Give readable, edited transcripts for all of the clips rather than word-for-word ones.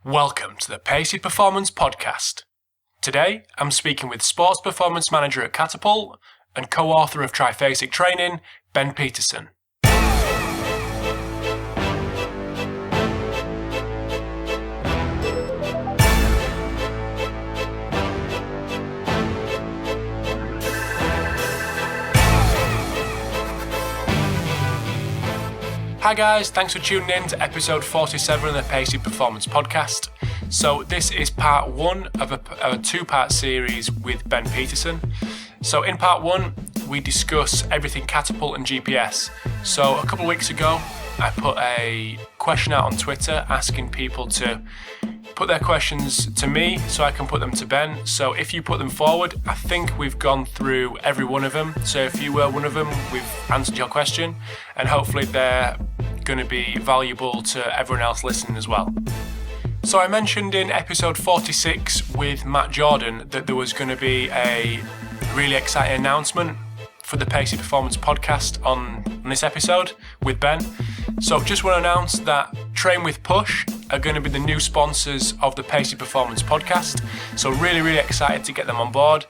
Welcome to the Pacey Performance Podcast. Today, I'm speaking with Sports Performance Manager at Catapult and co-author of Triphasic Training, Ben Peterson. Hi guys, thanks for tuning in to episode 47 of the Pacey Performance Podcast. So this is part one of a two-part series with Ben Peterson. So in part one, we discuss everything Catapult and GPS. So a couple of weeks ago, I put a question out on Twitter asking people to put their questions to me so I can put them to Ben. So if you put them forward, I think we've gone through every one of them. So if you were one of them, we've answered your question, and hopefully they're going to be valuable to everyone else listening as well. So I mentioned in episode 46 with Matt Jordan that there was going to be a really exciting announcement for the Pacey Performance Podcast on this episode with Ben. So just want to announce that Train with Push are going to be the new sponsors of the Pacey Performance Podcast. So really excited to get them on board.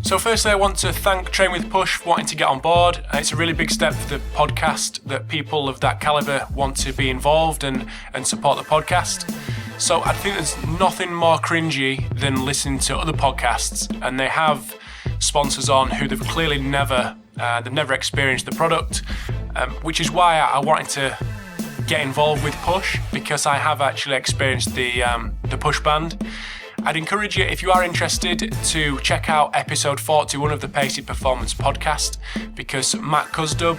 So firstly, I want to thank Train with Push for wanting to get on board. It's a really big step for the podcast that people of that caliber want to be involved and support the podcast. So I think there's nothing more cringy than listening to other podcasts and they have sponsors on who they've clearly never experienced the product, which is why I wanted to get involved with Push, because I have actually experienced the Push band. I'd encourage you, if you are interested, to check out episode 41 of the Pacey Performance Podcast, because Matt Cusdub,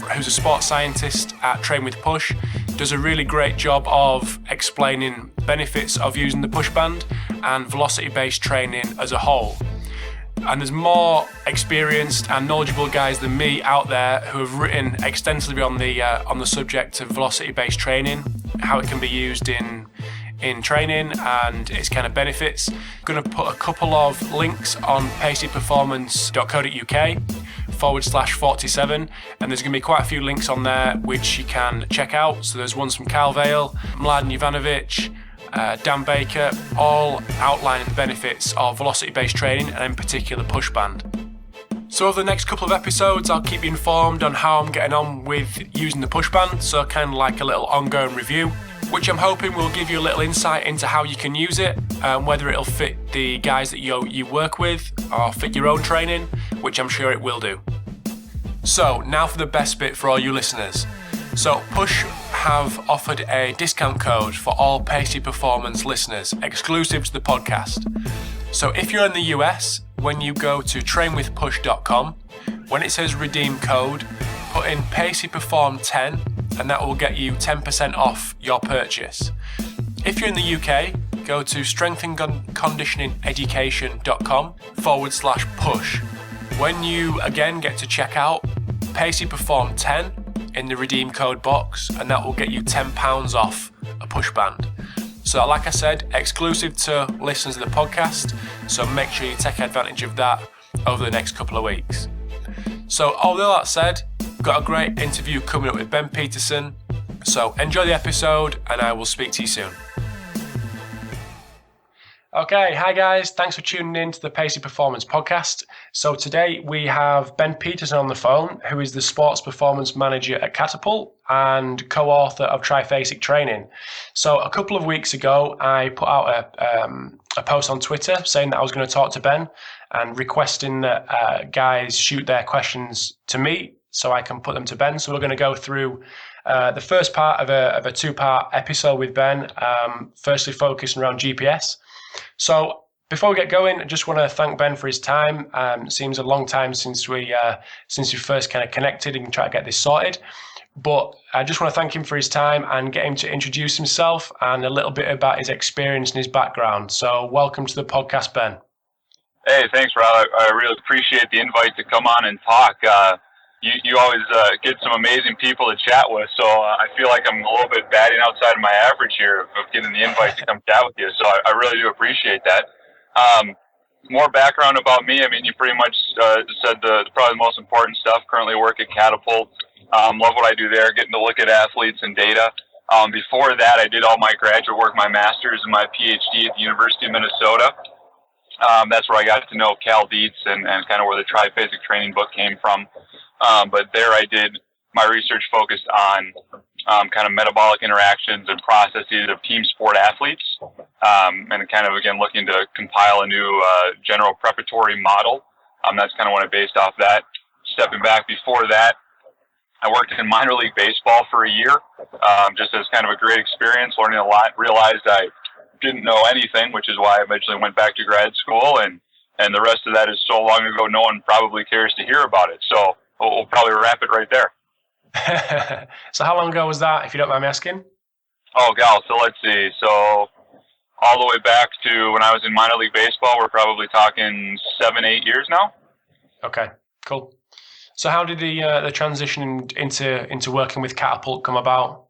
who's a sports scientist at Train with Push, does a really great job of explaining benefits of using the push band and velocity-based training as a whole. And there's more experienced and knowledgeable guys than me out there who have written extensively on the subject of velocity-based training, how it can be used in training and its kind of benefits. I'm going to put a couple of links on paceyperformance.co.uk/47, and there's going to be quite a few links on there which you can check out. So there's ones from Cal Valle, Mladen Jovanovic, Dan Baker, all outlining the benefits of velocity-based training and in particular push band. So over the next couple of episodes, I'll keep you informed on how I'm getting on with using the push band, so kind of like a little ongoing review, which I'm hoping will give you a little insight into how you can use it, whether it'll fit the guys that you work with or fit your own training, which I'm sure it will do. So now for the best bit for all you listeners. So Push have offered a discount code for all Pacey Performance listeners, exclusive to the podcast. So if you're in the US, when you go to trainwithpush.com, when it says redeem code, put in PaceyPerform10 and that will get you 10% off your purchase. If you're in the UK, go to strengthandconditioningeducation.com/push. When you again get to check out, PaceyPerform10 in the redeem code box, and that will get you £10 off a push band. So like I said, exclusive to listeners of the podcast, so make sure you take advantage of that over the next couple of weeks. So all that said, got a great interview coming up with Ben Peterson, so enjoy the episode and I will speak to you soon. Okay, hi guys, thanks for tuning in to the Pacey Performance Podcast. So today we have Ben Peterson on the phone, who is the Sports Performance Manager at Catapult and co-author of Triphasic Training. So a couple of weeks ago, I put out a post on Twitter saying that I was going to talk to Ben and requesting that guys shoot their questions to me so I can put them to Ben. So we're going to go through the first part of a two-part episode with Ben, firstly focusing around GPS. So before we get going, I just want to thank Ben for his time. It seems a long time since we first kind of connected and tried to get this sorted. But I just want to thank him for his time and get him to introduce himself and a little bit about his experience and his background. So welcome to the podcast, Ben. Hey, thanks, Rod. I really appreciate the invite to come on and talk. You always get some amazing people to chat with, so I feel like I'm a little bit batting outside of my average here of getting the invite to come chat with you, so I really do appreciate that. More background about me. I mean, you pretty much said probably the most important stuff. Currently work at Catapult. Love what I do there, getting to look at athletes and data. Before that, I did all my graduate work, my master's and my PhD at the University of Minnesota. That's where I got to know Cal Dietz and kind of where the triphasic training book came from. But there I did my research focused on kind of metabolic interactions and processes of team sport athletes, and kind of, again, looking to compile a new general preparatory model. That's kind of what I based off that. Stepping back before that, I worked in minor league baseball for a year, just as kind of a great experience, learning a lot, realized I didn't know anything, which is why I eventually went back to grad school, and the rest of that is so long ago no one probably cares to hear about it. So we'll probably wrap it right there. So how long ago was that, if you don't mind me asking? Oh, gal, so let's see. So all the way back to when I was in minor league baseball, we're probably talking 7-8 years now. Okay, cool. So how did the transition into working with Catapult come about?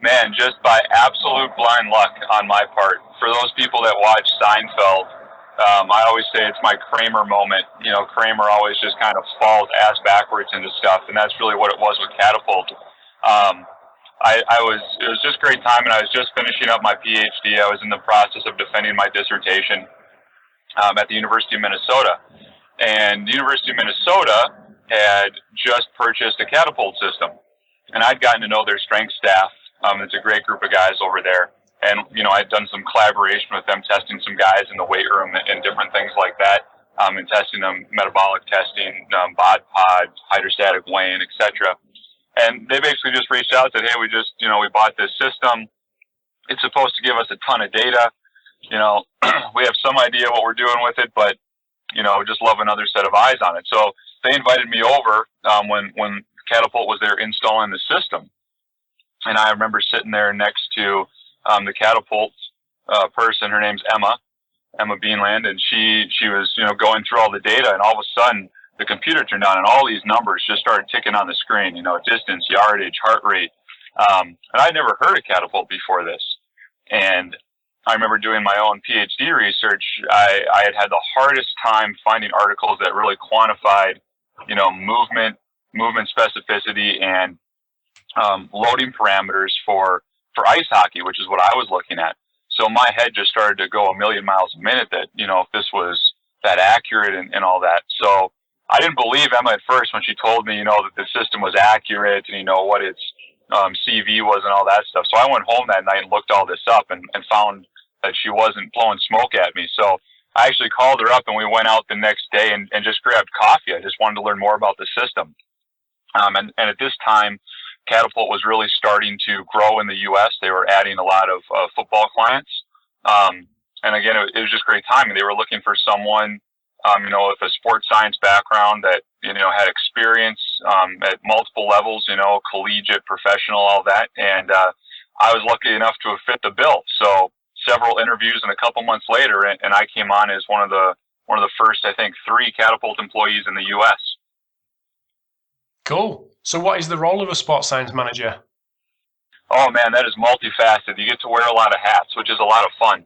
Man, just by absolute blind luck on my part. For those people that watch Seinfeld, I always say it's my Kramer moment. You know, Kramer always just kind of falls ass backwards into stuff, and that's really what it was with Catapult. It was just great time, and I was just finishing up my PhD. I was in the process of defending my dissertation at the University of Minnesota. And the University of Minnesota had just purchased a Catapult system, and I'd gotten to know their strength staff. It's a great group of guys over there. And, you know, I'd done some collaboration with them, testing some guys in the weight room and different things like that, and testing them, metabolic testing, bod pod, hydrostatic weighing, etc. And they basically just reached out and said, hey, we bought this system. It's supposed to give us a ton of data. You know, we have some idea what we're doing with it, but, you know, just love another set of eyes on it. So they invited me over when Catapult was there installing the system. And I remember sitting there next to the Catapult person. Her name's Emma Beanland, and she was, you know, going through all the data, and all of a sudden the computer turned on and all these numbers just started ticking on the screen, you know, distance, yardage, heart rate. And I'd never heard of Catapult before this. And I remember doing my own PhD research. I had the hardest time finding articles that really quantified, you know, movement specificity and loading parameters for ice hockey, which is what I was looking at. So my head just started to go a million miles a minute that, you know, if this was that accurate and all that. So I didn't believe Emma at first when she told me, you know, that the system was accurate and, you know, what its CV was and all that stuff. So I went home that night and looked all this up and found that she wasn't blowing smoke at me. So I actually called her up and we went out the next day and just grabbed coffee. I just wanted to learn more about the system. And at this time, Catapult was really starting to grow in the U.S. They were adding a lot of football clients. And again, it was just great timing. They were looking for someone, you know, with a sports science background that, you know, had experience at multiple levels, you know, collegiate, professional, all that. And I was lucky enough to have fit the bill. So several interviews and a couple months later, and I came on as one of the first, I think, 3 Catapult employees in the U.S. Cool. So what is the role of a sports science manager? Oh, man, that is multifaceted. You get to wear a lot of hats, which is a lot of fun.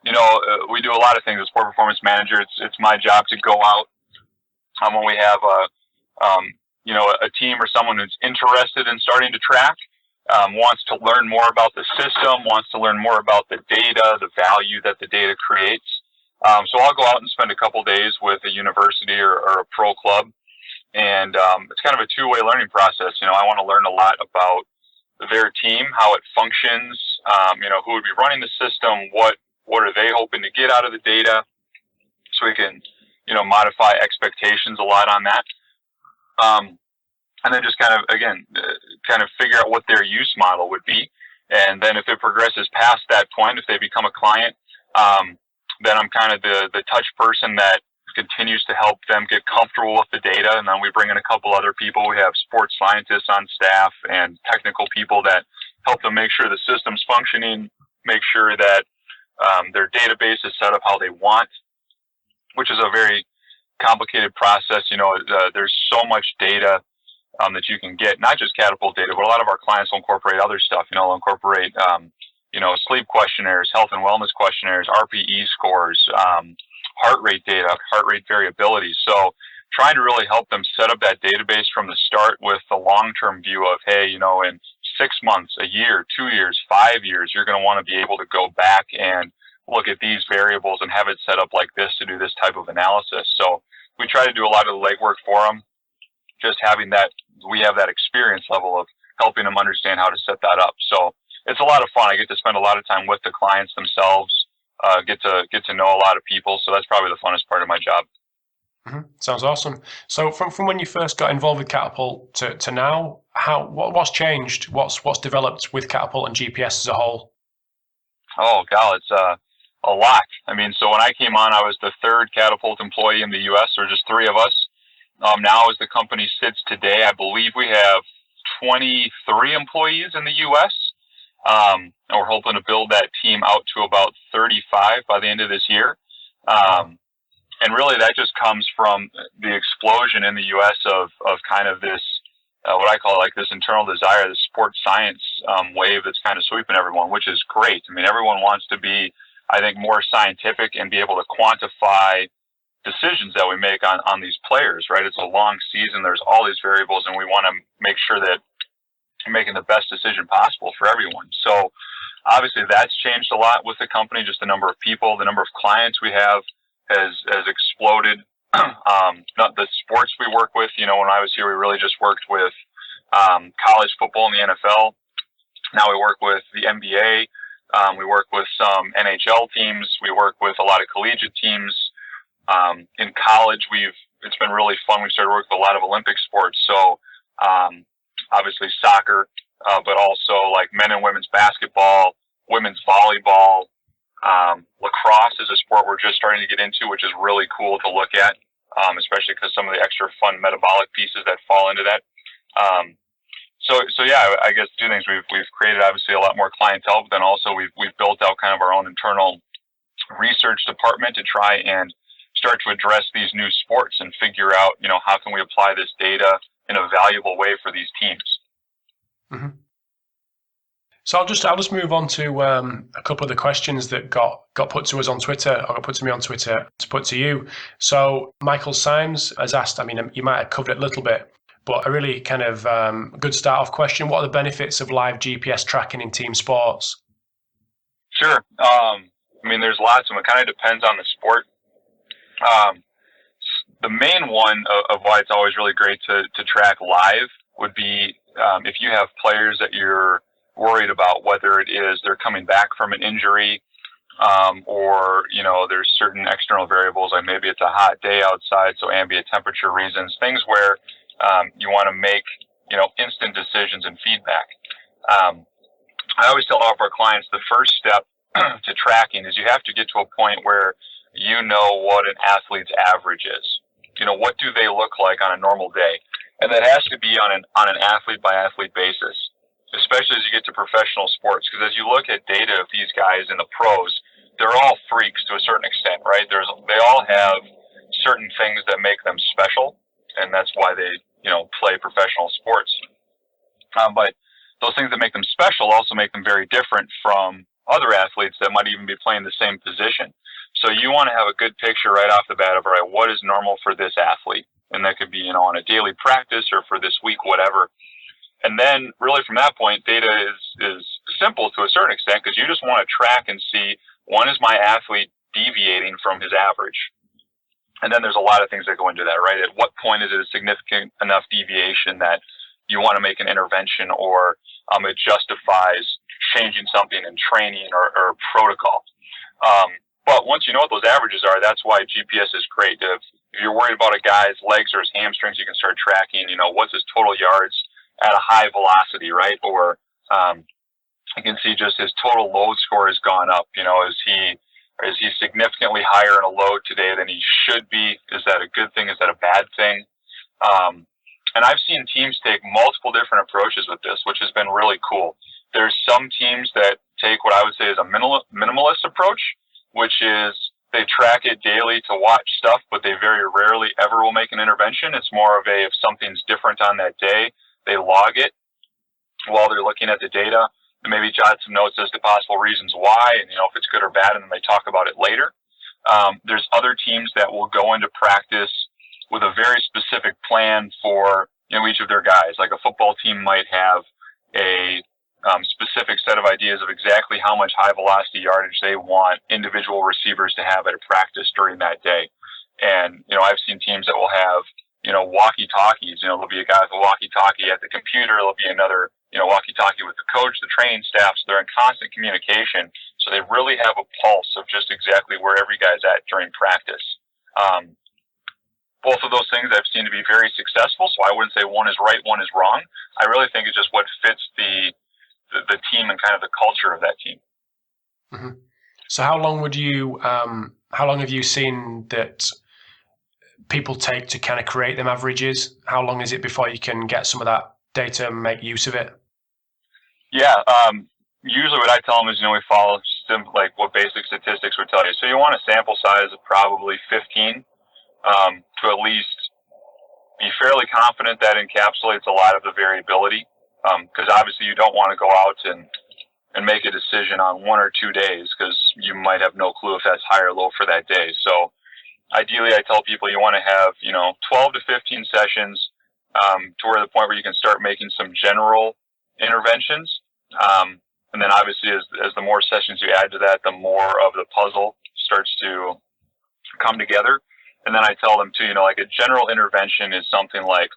You know, we do a lot of things as sport performance manager. It's my job to go out when we have you know, a team or someone who's interested in starting to track, wants to learn more about the system, wants to learn more about the data, the value that the data creates. So I'll go out and spend a couple days with a university or a pro club. And it's kind of a two-way learning process. You know, I want to learn a lot about their team, how it functions, you know, who would be running the system, what are they hoping to get out of the data, so we can, you know, modify expectations a lot on that. And then just kind of, again, kind of figure out what their use model would be. And then if it progresses past that point, if they become a client, then I'm kind of the touch person that continues to help them get comfortable with the data. And then we bring in a couple other people. We have sports scientists on staff and technical people that help them make sure the system's functioning, make sure that their database is set up how they want, which is a very complicated process. You know, there's so much data that you can get, not just Catapult data, but a lot of our clients will incorporate other stuff. You know, they'll incorporate, you know, sleep questionnaires, health and wellness questionnaires, RPE scores, heart rate data, heart rate variability. So trying to really help them set up that database from the start with the long-term view of, hey, you know, in 6 months, a year, 2 years, 5 years, you're going to want to be able to go back and look at these variables and have it set up like this to do this type of analysis. So we try to do a lot of the legwork for them, just having that, we have that experience level of helping them understand how to set that up. So it's a lot of fun. I get to spend a lot of time with the clients themselves, get to know a lot of people. So that's probably the funnest part of my job. Mm-hmm. Sounds awesome. So from when you first got involved with Catapult to now, what's changed? What's developed with Catapult and GPS as a whole? Oh, God, it's a lot. I mean, so when I came on, I was the third Catapult employee in the U.S. There were just 3 of us. Now, as the company sits today, I believe we have 23 employees in the U.S. And we're hoping to build that team out to about 35 by the end of this year. And really, that just comes from the explosion in the U.S. of kind of this, what I call like this internal desire, the sports science wave that's kind of sweeping everyone, which is great. I mean, everyone wants to be, I think, more scientific and be able to quantify decisions that we make on these players, right? It's a long season. There's all these variables, and we want to make sure that we're making the best decision possible for everyone. So obviously, that's changed a lot with the company. Just the number of people, the number of clients we have has exploded. Not the sports we work with. You know, when I was here, we really just worked with college football and the NFL. Now we work with the NBA. We work with some NHL teams. We work with a lot of collegiate teams. In college, it's been really fun. We started working with a lot of Olympic sports. So obviously soccer, but also like men and women's basketball, women's volleyball. Lacrosse is a sport we're just starting to get into, which is really cool to look at, especially because some of the extra fun metabolic pieces that fall into that. So yeah, I guess 2 things. We've created obviously a lot more clientele, but then also we've built out kind of our own internal research department to try and start to address these new sports and figure out, you know, how can we apply this data in a valuable way for these teams. Mm-hmm. So I'll just move on to a couple of the questions that got put to us on Twitter, or got put to me on Twitter to put to you. So Michael Symes has asked, I mean, you might have covered it a little bit, but a really kind of good start-off question. What are the benefits of live GPS tracking in team sports? Sure. I mean, there's lots of them. It kind of depends on the sport. The main one of why it's always really great to track live would be if you have players that you're worried about, whether it is they're coming back from an injury, or, you know, there's certain external variables, like maybe it's a hot day outside, so ambient temperature reasons, things where you want to make, you know, instant decisions and feedback. I always tell all of our clients the first step to tracking is you have to get to a point where you know what an athlete's average is. You know, what do they look like on a normal day? And that has to be on an athlete by athlete basis, especially as you get to professional sports. Because as you look at data of these guys in the pros, they're all freaks to a certain extent, right? They all have certain things that make them special, and that's why they, you know, play professional sports. But those things that make them special also make them very different from other athletes that might even be playing the same position. So you want to have a good picture right off the bat of, all right, what is normal for this athlete? And that could be, you know, on a daily practice or for this week, whatever. And then really from that point, data is simple to a certain extent, because you just want to track and see, one, is my athlete deviating from his average? And then there's a lot of things that go into that, right? At what point is it a significant enough deviation that you want to make an intervention, or it justifies changing something in training or protocol? But once you know what those averages are, that's why GPS is great. If you're worried about a guy's legs or his hamstrings, you can start tracking, you know, what's his total yards at a high velocity, right? Or you can see just his total load score has gone up. You know, is he significantly higher in a load today than he should be? Is that a good thing? Is that a bad thing? And I've seen teams take multiple different approaches with this, which has been really cool. There's some teams that take what I would say is a minimalist approach, which is they track it daily to watch stuff, but they very rarely ever will make an intervention. It's more of if something's different on that day, they log it while they're looking at the data, and maybe jot some notes as to possible reasons why, and, you know, if it's good or bad, and then they talk about it later. There's other teams that will go into practice with a very specific plan for, you know, each of their guys. Like a football team might have a specific set of ideas of exactly how much high velocity yardage they want individual receivers to have at a practice during that day. And, I've seen teams that will have, walkie-talkies. There'll be a guy with a walkie-talkie at the computer. There'll be another, walkie-talkie with the coach, the training staff. So they're in constant communication. So they really have a pulse of just exactly where every guy's at during practice. Both of those things I've seen to be very successful. So I wouldn't say one is right, one is wrong. I really think it's just what fits the team and kind of the culture of that team. Mm-hmm. So how long have you seen that people take to kind of create them averages? How long is it before you can get some of that data and make use of it? Yeah. Usually what I tell them is, we follow like what basic statistics would tell you. So you want a sample size of probably 15 to at least be fairly confident that encapsulates a lot of the variability. Because obviously you don't want to go out and make a decision on 1 or 2 days, because you might have no clue if that's high or low for that day. So ideally I tell people you want to have, 12 to 15 sessions to where the point where you can start making some general interventions. And then obviously as the more sessions you add to that, the more of the puzzle starts to come together. And then I tell them too, like a general intervention is something like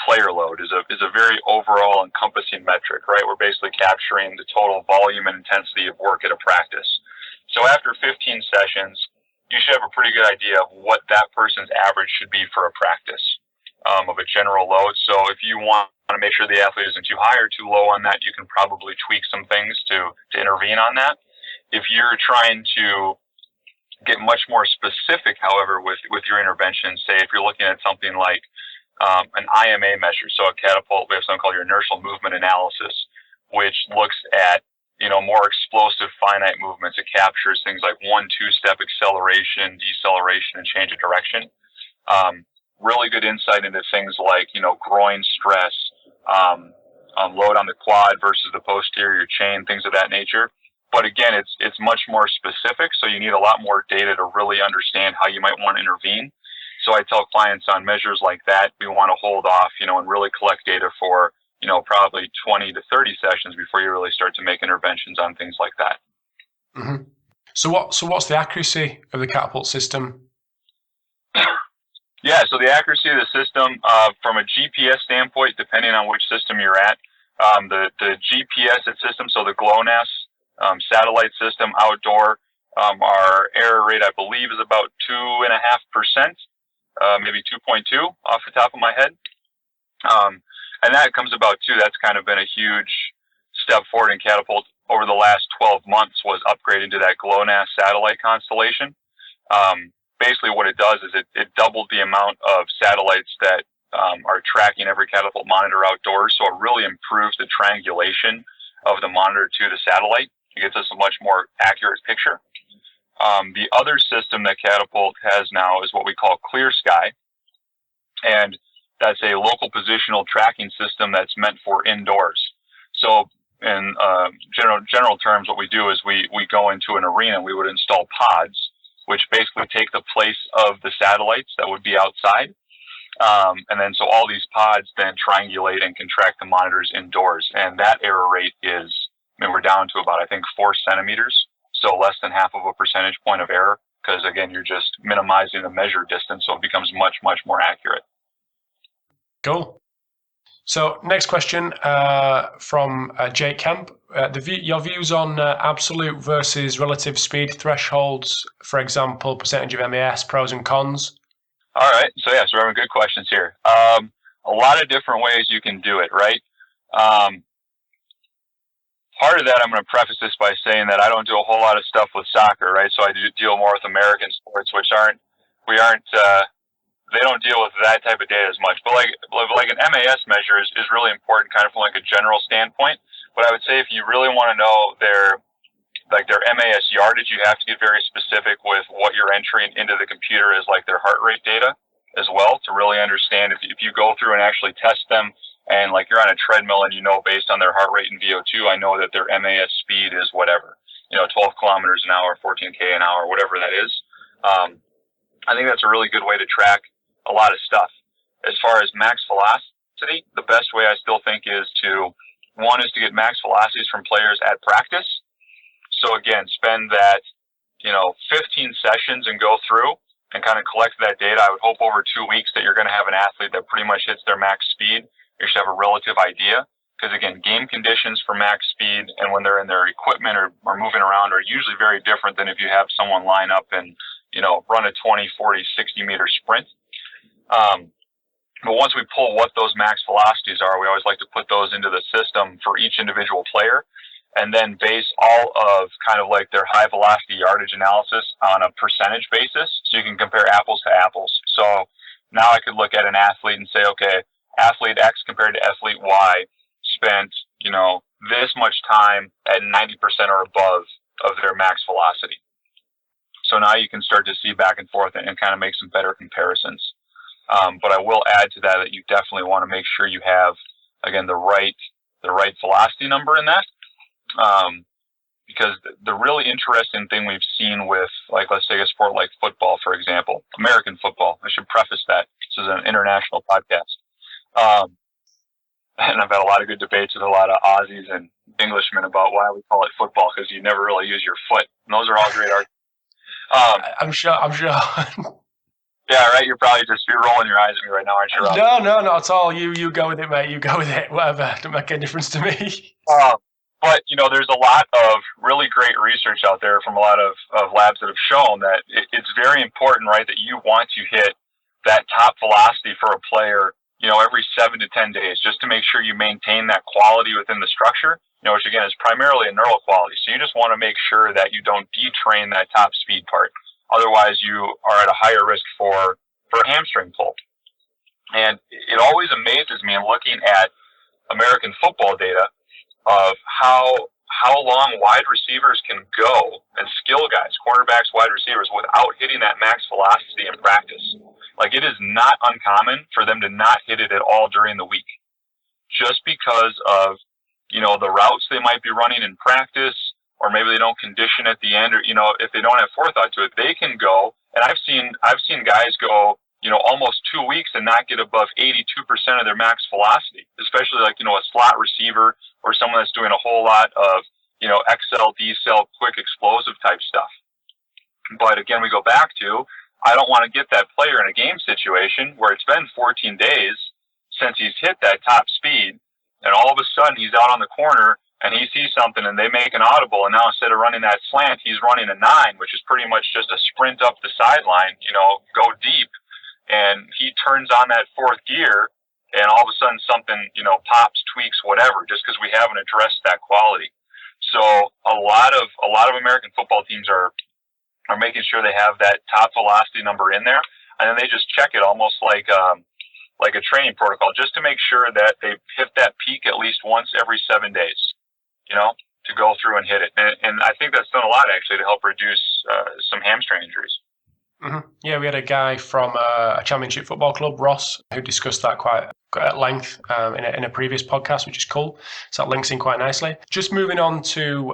player load is a very overall encompassing metric, right? We're basically capturing the total volume and intensity of work at a practice. So after 15 sessions, you should have a pretty good idea of what that person's average should be for a practice of a general load. So if you want to make sure the athlete isn't too high or too low on that, you can probably tweak some things to intervene on that. If you're trying to get much more specific, however, with your intervention, say if you're looking at something like an IMA measure, so a Catapult, we have something called your inertial movement analysis, which looks at more explosive finite movements. It captures things like 1-2 step acceleration, deceleration, and change of direction. Really good insight into things like groin stress, load on the quad versus the posterior chain, things of that nature. But again, it's much more specific, so you need a lot more data to really understand how you might want to intervene. So I tell clients on measures like that, we want to hold off, and really collect data for, probably 20 to 30 sessions before you really start to make interventions on things like that. Mm-hmm. So what's the accuracy of the Catapult system? Yeah, so the accuracy of the system, from a GPS standpoint, depending on which system you're at, the GPS system, so the GLONASS satellite system outdoor, our error rate, I believe, is about 2.5%. Maybe 2.2 off the top of my head. And that comes about too, that's kind of been a huge step forward in Catapult over the last 12 months, was upgrading to that GLONASS satellite constellation. Basically what it does is it doubled the amount of satellites that are tracking every Catapult monitor outdoors. So it really improves the triangulation of the monitor to the satellite. It gives us a much more accurate picture. The other system that Catapult has now is what we call Clear Sky, and that's a local positional tracking system that's meant for indoors. So in general terms, what we do is we go into an arena, we would install pods, which basically take the place of the satellites that would be outside. And then so all these pods then triangulate and can track the monitors indoors. And that error rate is, we're down to about, I think, 4 centimeters. So less than half of a percentage point of error, because again, you're just minimizing the measured distance, so it becomes much, much more accurate. Cool. So next question from Jake Kemp. Your views on absolute versus relative speed thresholds, for example, percentage of MAS, pros and cons? All right. So we're having good questions here. A lot of different ways you can do it, right? Part of that, I'm going to preface this by saying that I don't do a whole lot of stuff with soccer, right? So I do deal more with American sports, which they don't deal with that type of data as much. But like an MAS measure is really important, kind of from like a general standpoint. But I would say if you really want to know their MAS yardage, you have to get very specific with what you're entering into the computer as like their heart rate data as well, to really understand if you go through and actually test them. And like you're on a treadmill and based on their heart rate and VO2, I know that their MAS speed is whatever, 12 kilometers an hour, 14K an hour, whatever that is. I think that's a really good way to track a lot of stuff. As far as max velocity, the best way I still think is to One is to get max velocities from players at practice. So again, spend that, 15 sessions and go through and kind of collect that data. I would hope over 2 weeks that you're going to have an athlete that pretty much hits their max speed. You should have a relative idea. Because again, game conditions for max speed and when they're in their equipment or moving around are usually very different than if you have someone line up and, run a 20, 40, 60 meter sprint. But once we pull what those max velocities are, we always like to put those into the system for each individual player and then base all of kind of like their high velocity yardage analysis on a percentage basis so you can compare apples to apples. So now I could look at an athlete and say, okay, athlete X compared to athlete Y spent, this much time at 90% or above of their max velocity. So now you can start to see back and forth and kind of make some better comparisons. But I will add to that you definitely want to make sure you have, again, the right velocity number in that. Because the really interesting thing we've seen with, like, let's say a sport like football, for example, American football. I should preface that. This is an international podcast. And I've had a lot of good debates with a lot of Aussies and Englishmen about why we call it football, because you never really use your foot. And those are all great arguments. I'm sure. Yeah, right. You're rolling your eyes at me right now, aren't you, Rob? No, not at all. You go with it, mate. You go with it. Whatever. Don't make any difference to me. But, there's a lot of really great research out there from a lot of labs that have shown that it's very important, right, that you want to hit that top velocity for a player, every 7 to 10 days, just to make sure you maintain that quality within the structure, which again is primarily a neural quality. So you just want to make sure that you don't detrain that top speed part. Otherwise, you are at a higher risk for hamstring pull. And it always amazes me in looking at American football data of how long wide receivers can go and skill guys, cornerbacks, wide receivers, without hitting that max velocity in practice. Like, it is not uncommon for them to not hit it at all during the week, just because of, the routes they might be running in practice, or maybe they don't condition at the end, or, if they don't have forethought to it, they can go. And I've seen guys go, almost 2 weeks and not get above 82% of their max velocity, especially like, a slot receiver or someone that's doing a whole lot of, XL, decel, quick explosive type stuff. But again, we go back to, I don't want to get that player in a game situation where it's been 14 days since he's hit that top speed, and all of a sudden he's out on the corner and he sees something and they make an audible, and now instead of running that slant, he's running a 9, which is pretty much just a sprint up the sideline, go deep, and he turns on that fourth gear, and all of a sudden something, pops, tweaks, whatever, just because we haven't addressed that quality. So a lot of American football teams are making sure they have that top velocity number in there, and then they just check it almost like a training protocol, just to make sure that they hit that peak at least once every 7 days, to go through and hit it. And I think that's done a lot, actually, to help reduce some hamstring injuries. Mm-hmm. Yeah, we had a guy from a championship football club, Ross, who discussed that quite at length in a previous podcast, which is cool. So that links in quite nicely. Just moving on to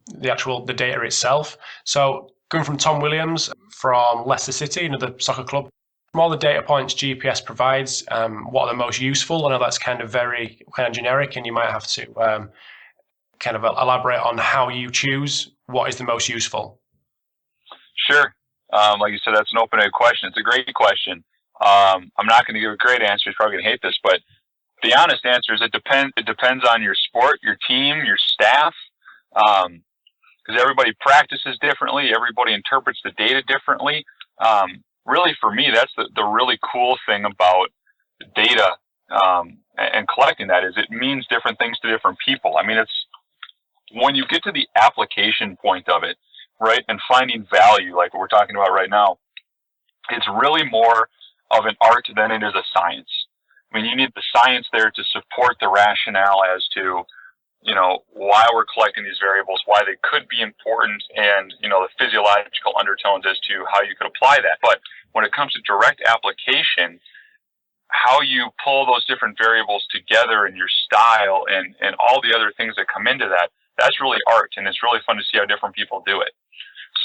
the data itself. So going from Tom Williams from Leicester City, another soccer club, from all the data points GPS provides, what are the most useful? I know that's kind of very generic, and you might have to kind of elaborate on how you choose what is the most useful. Sure. Like you said, that's an open-ended question. It's a great question. I'm not going to give a great answer. You're probably going to hate this, but the honest answer is it depends. It depends on your sport, your team, your staff, because everybody practices differently. Everybody interprets the data differently. Really, for me, that's the really cool thing about data and collecting that is it means different things to different people. I mean, it's when you get to the application point of it, right, and finding value, like what we're talking about right now, it's really more of an art than it is a science. I mean, you need the science there to support the rationale as to, why we're collecting these variables, why they could be important, and, the physiological undertones as to how you could apply that. But when it comes to direct application, how you pull those different variables together in your style and all the other things that come into that, that's really art, and it's really fun to see how different people do it.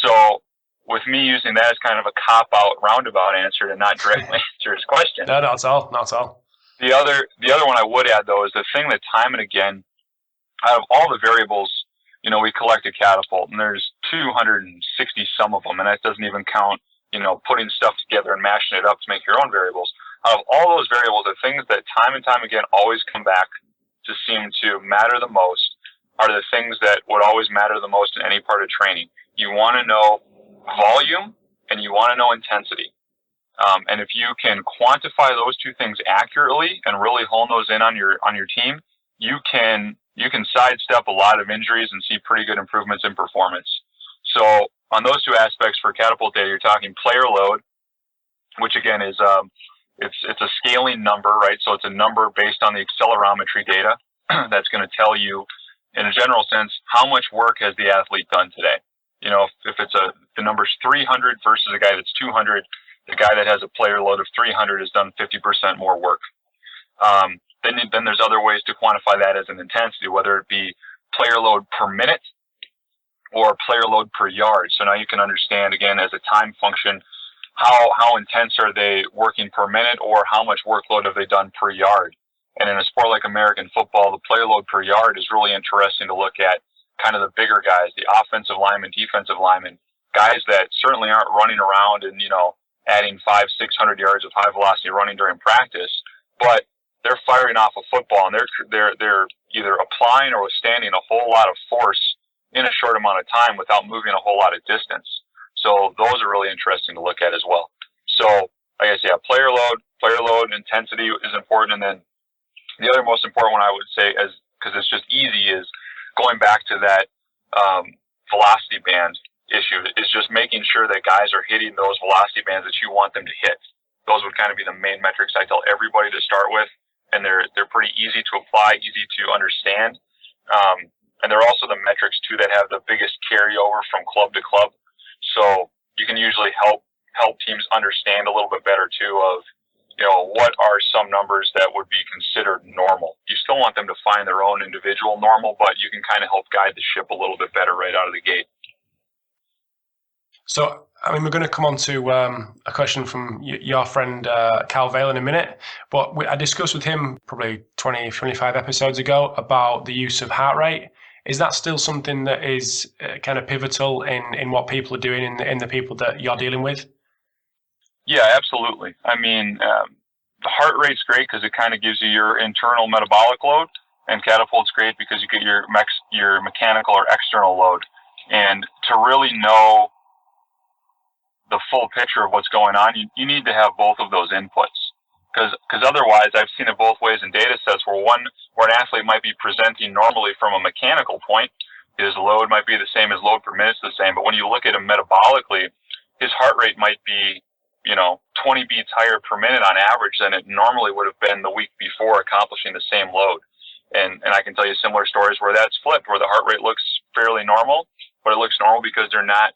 So with me using that as kind of a cop-out, roundabout answer to not directly answer his question. No, not at all. Not at all. The other one I would add though is the thing that time and again, out of all the variables, we collect a Catapult, and there's 260 some of them, and that doesn't even count, putting stuff together and mashing it up to make your own variables. Out of all those variables, the things that time and time again always come back to seem to matter the most are the things that would always matter the most in any part of training. You want to know volume and you want to know intensity. And if you can quantify those two things accurately and really hone those in on your team, you can sidestep a lot of injuries and see pretty good improvements in performance. So on those two aspects for Catapult data, you're talking player load, which again is it's a scaling number, right? So it's a number based on the accelerometry data that's going to tell you, in a general sense, how much work has the athlete done today. If it's the number's 300 versus a guy that's 200, the guy that has a player load of 300 has done 50% more work. Then there's other ways to quantify that as an intensity, whether it be player load per minute or player load per yard. So now you can understand, again, as a time function, how intense are they working per minute, or how much workload have they done per yard. And in a sport like American football, the player load per yard is really interesting to look at. Kind of the bigger guys, the offensive linemen, defensive linemen, guys that certainly aren't running around and, adding 500-600 yards of high velocity running during practice, but they're firing off a football, and they're either applying or withstanding a whole lot of force in a short amount of time without moving a whole lot of distance. So those are really interesting to look at as well. So I guess, yeah, player load, intensity is important. And then the other most important one I would say, because it's just easy, is going back to that velocity band issue, is just making sure that guys are hitting those velocity bands that you want them to hit. Those would kind of be the main metrics I tell everybody to start with, and they're pretty easy to apply, easy to understand. And they're also the metrics too that have the biggest carryover from club to club. So you can usually help teams understand a little bit better too of, what are some numbers that would be considered normal. You still want them to find their own individual normal, but you can kind of help guide the ship a little bit better right out of the gate. So, we're going to come on to a question from your friend Cal Valle in a minute, but I discussed with him probably 20, 25 episodes ago about the use of heart rate. Is that still something that is kind of pivotal in what people are doing in the people that you're dealing with? Yeah, absolutely. The heart rate's great because it kind of gives you your internal metabolic load, and Catapult's great because you get your mechanical or external load. And to really know the full picture of what's going on, you need to have both of those inputs. Because otherwise, I've seen it both ways in data sets where an athlete might be presenting normally from a mechanical point, his load might be the same, his load per minute's the same, but when you look at him metabolically, his heart rate might be 20 beats higher per minute on average than it normally would have been the week before accomplishing the same load. And I can tell you similar stories where that's flipped, where the heart rate looks fairly normal, but it looks normal because they're not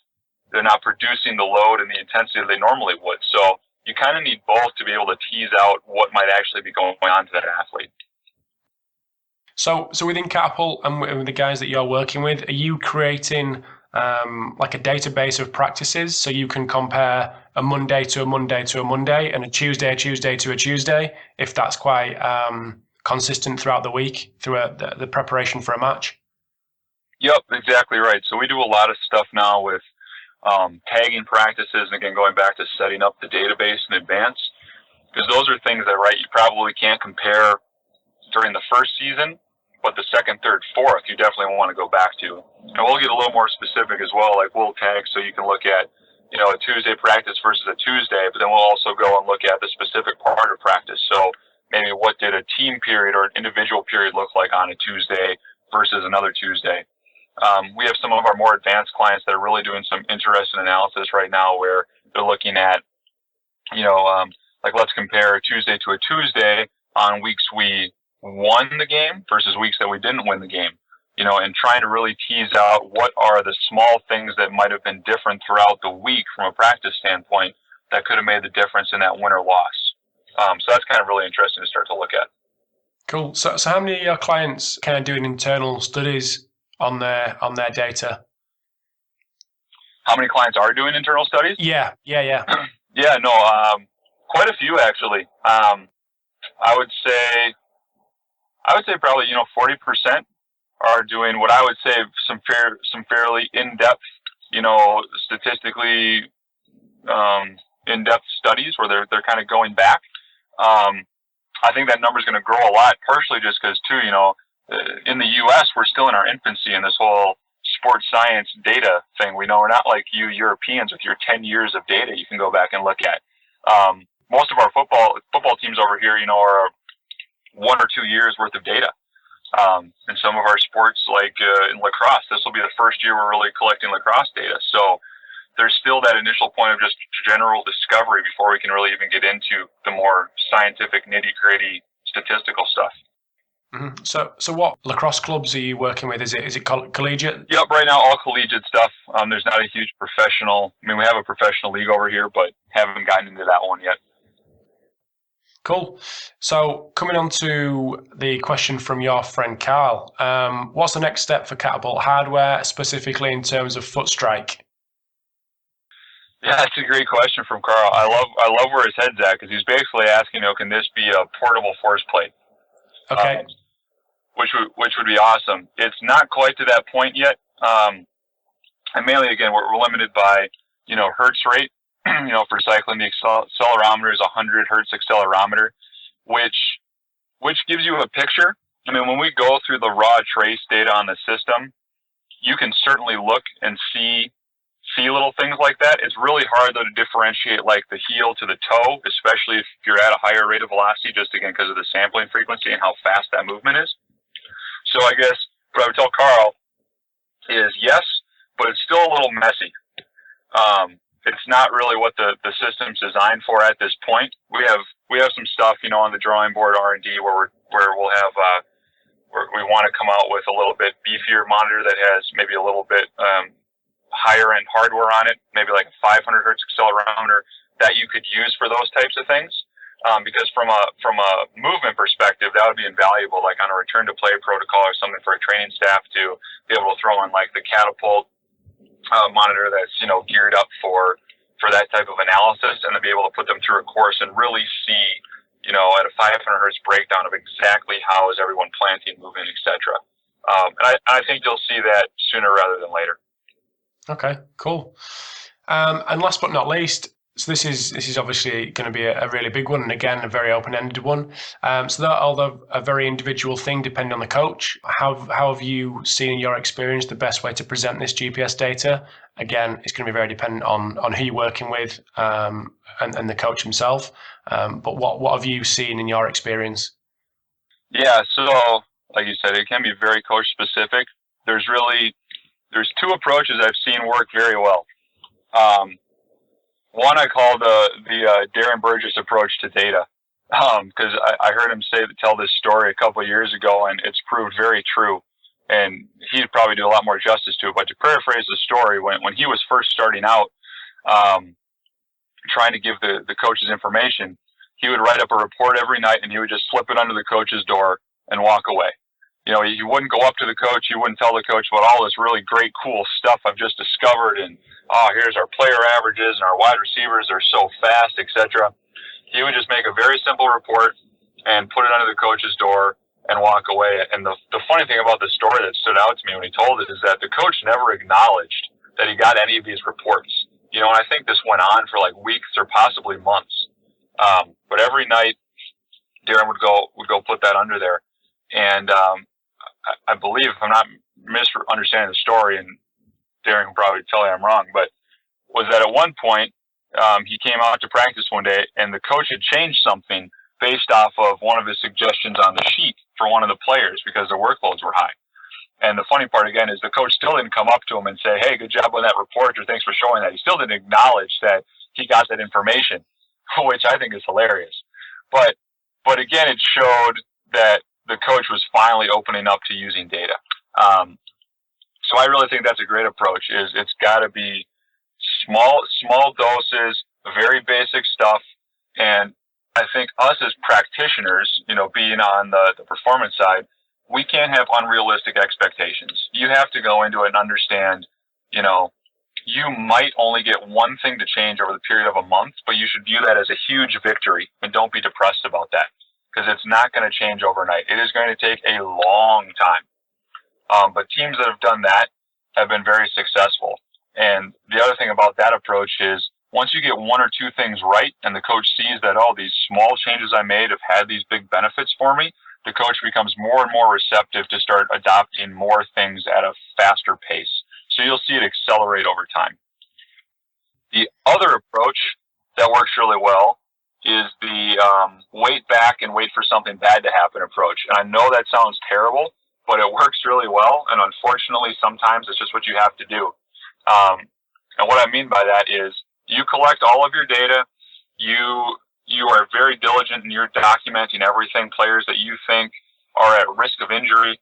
producing the load and the intensity that they normally would. So you kind of need both to be able to tease out what might actually be going on to that athlete. So within Catapult and with the guys that you're working with, are you creating like a database of practices so you can compare a Monday to a Monday to a Monday and a Tuesday to a Tuesday, if that's quite consistent throughout the week through the preparation for a match? Yep, exactly right. So we do a lot of stuff now with tagging practices, and again, going back to setting up the database in advance, because those are things that, right, you probably can't compare during the first season, but the second, third, fourth, you definitely want to go back to. And we'll get a little more specific as well, like we'll tag so you can look at, a Tuesday practice versus a Tuesday, but then we'll also go and look at the specific part of practice. So maybe what did a team period or an individual period look like on a Tuesday versus another Tuesday. We have some of our more advanced clients that are really doing some interesting analysis right now where they're looking at, like let's compare a Tuesday to a Tuesday on weeks we won the game versus weeks that we didn't win the game, and trying to really tease out what are the small things that might have been different throughout the week from a practice standpoint that could have made the difference in that win or loss. So that's kind of really interesting to start to look at. Cool. So how many of your clients kind of doing internal studies on their data? How many clients are doing internal studies? Yeah. Yeah, no, quite a few actually. I would say probably 40% are doing what I would say some fairly in-depth, statistically in-depth studies where they're kind of going back. I think that number is going to grow a lot, partially just because too, in the U.S. we're still in our infancy in this whole sports science data thing. We know we're not like you Europeans with your 10 years of data you can go back and look at. Most of our football teams over here, are 1 or 2 years worth of data. And some of our sports, like in lacrosse, this will be the first year we're really collecting lacrosse data. So there's still that initial point of just general discovery before we can really even get into the more scientific, nitty-gritty statistical stuff. Mm-hmm. So what lacrosse clubs are you working with? Is it collegiate? Yep, right now all collegiate stuff. There's not a huge professional. I mean, we have a professional league over here, but haven't gotten into that one yet. Cool. So coming on to the question from your friend Carl, what's the next step for Catapult hardware, specifically in terms of foot strike? Yeah, that's a great question from Carl. I love where his head's at, because he's basically asking, can this be a portable force plate? Okay. Which would be awesome. It's not quite to that point yet. And mainly, again, we're limited by, hertz rate. For cycling, the accelerometer is 100 hertz accelerometer, which gives you a picture. I mean, when we go through the raw trace data on the system, you can certainly look and see little things like that. It's really hard, though, to differentiate like the heel to the toe, especially if you're at a higher rate of velocity, just again because of the sampling frequency and how fast that movement is. So I guess what I would tell Carl is yes, but it's still a little messy. It's not really what the system's designed for at this point. We have some stuff, on the drawing board R&D where we'll have where we want to come out with a little bit beefier monitor that has maybe a little bit higher end hardware on it, maybe like a 500 hertz accelerometer that you could use for those types of things. Because from a movement perspective, that would be invaluable, like on a return to play protocol or something for a training staff to be able to throw in like the Catapult monitor that's geared up for that type of analysis, and to be able to put them through a course and really see at a 500 hertz breakdown of exactly how is everyone planting, moving, etc. And I think you'll see that sooner rather than later. Okay, cool. And last but not least, so this is obviously going to be a really big one, and again, a very open-ended one. So that, although a very individual thing, depending on the coach, how have you seen in your experience the best way to present this GPS data? Again, it's going to be very dependent on who you're working with and the coach himself. But what have you seen in your experience? Yeah, so like you said, it can be very coach-specific. There's two approaches I've seen work very well. One I call the Darren Burgess approach to data, because I heard him tell this story a couple of years ago, and it's proved very true. And he'd probably do a lot more justice to it. But to paraphrase the story, when he was first starting out, trying to give the coaches information, he would write up a report every night, and he would just slip it under the coach's door and walk away. He wouldn't go up to the coach. He wouldn't tell the coach about all this really great, cool stuff I've just discovered. And, here's our player averages and our wide receivers are so fast, etc. He would just make a very simple report and put it under the coach's door and walk away. And the funny thing about the story that stood out to me when he told it is that the coach never acknowledged that he got any of these reports. And I think this went on for like weeks or possibly months. But every night, Darren would go put that under there. And I believe, if I'm not misunderstanding the story, and Darren can probably tell you I'm wrong, but was that at one point he came out to practice one day and the coach had changed something based off of one of his suggestions on the sheet for one of the players because their workloads were high. And the funny part, again, is the coach still didn't come up to him and say, hey, good job on that report, or thanks for showing that. He still didn't acknowledge that he got that information, which I think is hilarious. But again, it showed that the coach was finally opening up to using data. So I really think that's a great approach. It's got to be small doses, very basic stuff. And I think us as practitioners, being on the performance side, we can't have unrealistic expectations. You have to go into it and understand, you might only get one thing to change over the period of a month, but you should view that as a huge victory and don't be depressed about that. because it's not going to change overnight. It is going to take a long time. But teams that have done that have been very successful. And the other thing about that approach is once you get one or two things right and the coach sees that, oh, these small changes I made have had these big benefits for me, the coach becomes more and more receptive to start adopting more things at a faster pace. So you'll see it accelerate over time. The other approach that works really well is the wait back and wait for something bad to happen approach. And I know that sounds terrible, but it works really well. And unfortunately, sometimes it's just what you have to do. And what I mean by that is you collect all of your data. You are very diligent and you're documenting everything. Players that you think are at risk of injury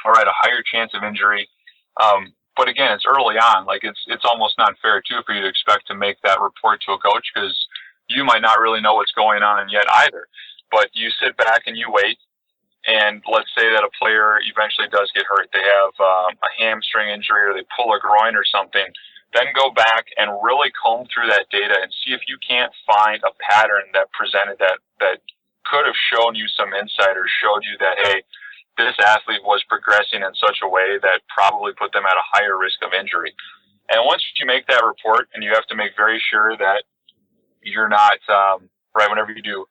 or at a higher chance of injury. But again, it's early on. Like it's almost not fair too for you to expect to make that report to a coach because you might not really know what's going on yet either. But you sit back and you wait. And let's say that a player eventually does get hurt. They have a hamstring injury or they pull a groin or something. Then go back and really comb through that data and see if you can't find a pattern that presented that could have shown you some insight or showed you that, hey, this athlete was progressing in such a way that probably put them at a higher risk of injury. And once you make that report, and you have to make very sure that you're not, right, whenever you do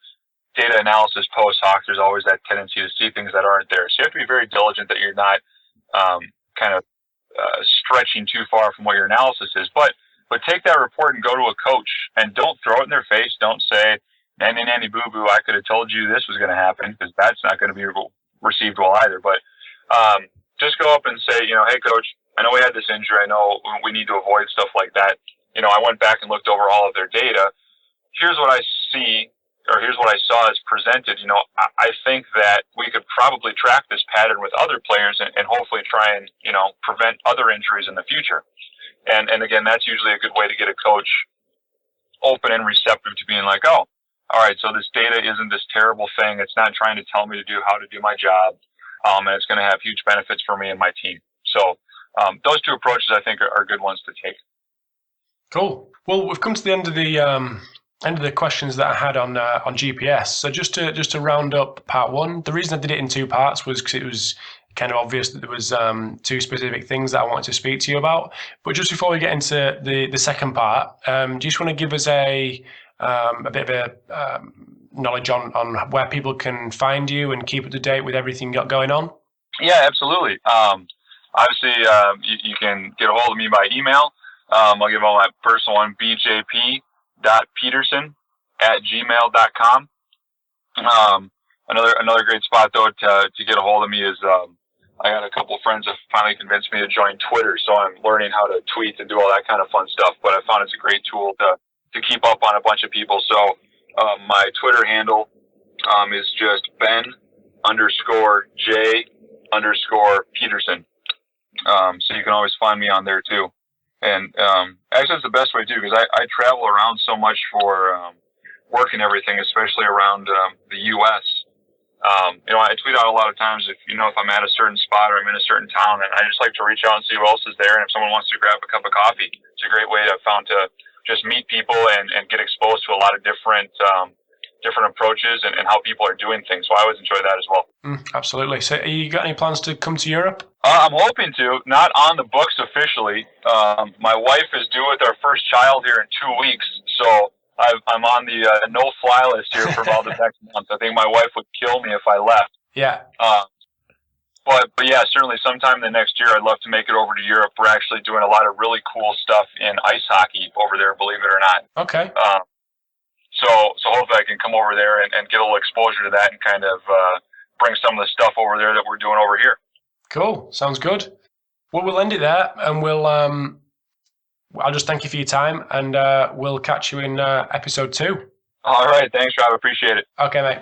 data analysis post hoc, there's always that tendency to see things that aren't there. So you have to be very diligent that you're not stretching too far from what your analysis is. But take that report and go to a coach and don't throw it in their face. Don't say, nanny, nanny, boo, boo, I could have told you this was going to happen, because that's not going to be received well either. But just go up and say, hey, coach, I know we had this injury. I know we need to avoid stuff like that. I went back and looked over all of their data. Here's what I see, or here's what I saw as presented. I think that we could probably track this pattern with other players and hopefully try and, prevent other injuries in the future. And again, that's usually a good way to get a coach open and receptive to being like, oh, all right, so this data isn't this terrible thing. It's not trying to tell me to do how to do my job. And it's going to have huge benefits for me and my team. So those two approaches, I think, are good ones to take. Cool. Well, we've come to the end of the questions that I had on GPS. So just to round up part one, the reason I did it in two parts was because it was kind of obvious that there was two specific things that I wanted to speak to you about. But just before we get into the second part, do you just want to give us a bit of a knowledge on where people can find you and keep up to date with everything you got going on? Yeah, absolutely. Obviously, you can get a hold of me by email. I'll give all my personal one, bjp.peterson@gmail.com. Another great spot though to get a hold of me is I got a couple of friends that finally convinced me to join Twitter, so I'm learning how to tweet and do all that kind of fun stuff. But I found it's a great tool to keep up on a bunch of people. So my Twitter handle is just Ben_J_Peterson. So you can always find me on there too. And actually, it's the best way too, because I travel around so much for work and everything, especially around the U.S. I tweet out a lot of times if I'm at a certain spot or I'm in a certain town, and I just like to reach out and see who else is there. And if someone wants to grab a cup of coffee, it's a great way I've found to just meet people and get exposed to a lot of different approaches and how people are doing things. So I always enjoy that as well. Absolutely. So you got any plans to come to Europe? I'm hoping to. Not on the books officially. My wife is due with our first child here in 2 weeks, so I'm on the no-fly list here for about the next month. I think my wife would kill me if I left. Yeah. But yeah, certainly sometime the next year, I'd love to make it over to Europe. We're actually doing a lot of really cool stuff in ice hockey over there, believe it or not. Okay. So hopefully I can come over there and get a little exposure to that and kind of bring some of the stuff over there that we're doing over here. Cool. Sounds good. Well, we'll end it there, and I'll just thank you for your time, and we'll catch you in episode 2. All right. Thanks, Rob. Appreciate it. Okay, mate.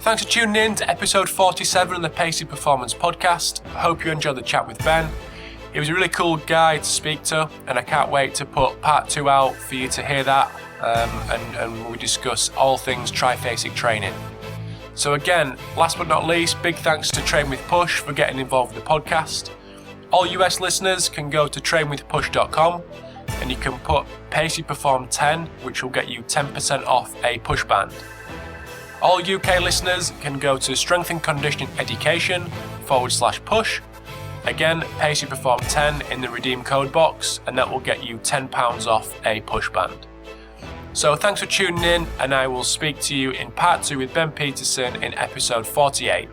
Thanks for tuning in to episode 47 of the Pacey Performance Podcast. I hope you enjoyed the chat with Ben. He was a really cool guy to speak to, and I can't wait to put part 2 out for you to hear that, and we discuss all things triphasic training. So again, last but not least, big thanks to Train with Push for getting involved with the podcast. All US listeners can go to trainwithpush.com and you can put Pacey Perform 10, which will get you 10% off a push band. All UK listeners can go to Strength and Conditioning Education /push. Again, Pacey Perform 10 in the redeem code box, and that will get you £10 off a push band. So thanks for tuning in, and I will speak to you in part 2 with Ben Peterson in episode 48.